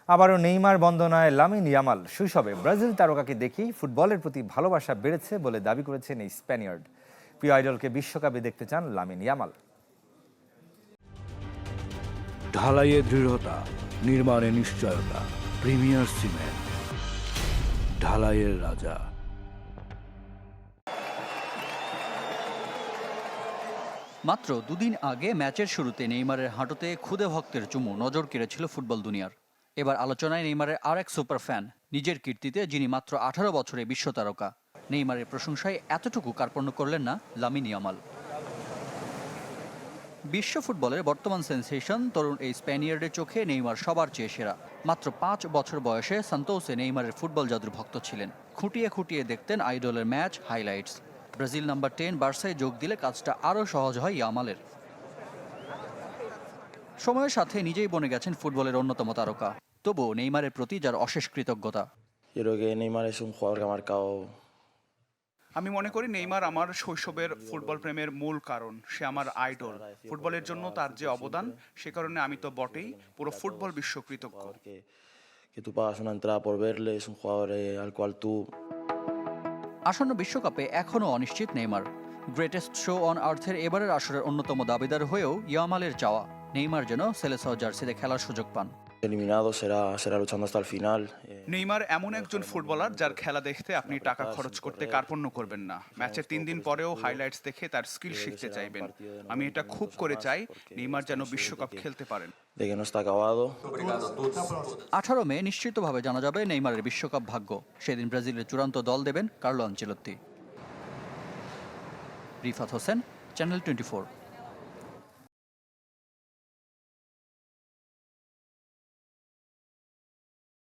আবারও Neymar বন্দনায় Lamine Yamal. শৈশবে Brazil তারকাকে দেখেই ফুটবলের প্রতি ভালোবাসা বেড়েছে বলে দাবি করেছেন এই স্প্যানিয়ার্ড। প্রিয় আইডলকে বিশ্বকাপে দেখতে চান লামিন ইয়ামাল। ঢালাইয়ে দৃঢ়তা, নির্মাণে নিশ্চয়তা। প্রিমিয়ার সিমেন্ট, ঢালাইয়ের রাজা। মাত্র দুদিন আগে ম্যাচের শুরুতে নেইমারের হাঁটুতে খুদে ভক্তের চুমু নজর কেড়েছিল ফুটবল দুনিয়ার। এবার আলোচনায় নেইমারের আরেক সুপার ফ্যান, নিজের কীর্তিতে যিনি মাত্র 18 বছরে বিশ্ব তারকা। নেইমারের প্রশংসায় এতটুকু কার্পণ্য করলেন না লামিন ইয়ামাল। বিশ্ব ফুটবলের বর্তমান সেন্সেশন তরুণ এই স্প্যানিয়ার্ডের চোখে নেইমার সবার চেয়ে সেরা। মাত্র 5 বছর বয়সে সান্তোসে নেইমারের ফুটবল জাদুর ভক্ত ছিলেন। খুঁটিয়ে খুঁটিয়ে দেখতেন আইডলের ম্যাচ হাইলাইটস। ব্রাজিল নাম্বার 10 বার্সায় যোগ দিলে কাজটা আরও সহজ হয় ইয়ামালের। সময়ের সাথে নিজেই বনে গেছেন ফুটবলের অন্যতম তারকা। তবুও নেইমারের প্রতি যার অশেষ কৃতজ্ঞতা। আমি মনে করি নেইমার আমার শৈশবের ফুটবল প্রেমের মূল কারণ। সে আমার আইডল। ফুটবলের জন্য তার যে অবদান, সে কারণে আমি তো বটেই, পুরো ফুটবল বিশ্ব কৃতজ্ঞ। আসন্ন বিশ্বকাপে এখনও অনিশ্চিত নেইমার। গ্রেটেস্ট শো অন আর্থের এবারের আসরের অন্যতম দাবিদার হয়েও ইয়ামালের চাওয়া নেইমার যেন সেলেসাও জার্সিতে খেলার সুযোগ পান। নেইমার এমন একজন ফুটবলার যার খেলা দেখতে আপনি টাকা খরচ করতে কার্পণ্য করবেন না। ম্যাচের 3 দিন পরেও হাইলাইটস দেখে তার স্কিল শিখতে চাইবেন। আমি এটা খুব করে চাই নেইমার যেন বিশ্বকাপ খেলতে পারেন। 18 মে নিশ্চিতভাবে জানা যাবে নেইমারের বিশ্বকাপ ভাগ্য। সেদিন ব্রাজিলের চূড়ান্ত দল দেবেন Carlo Ancelotti. Rifat Hossain, channel 24।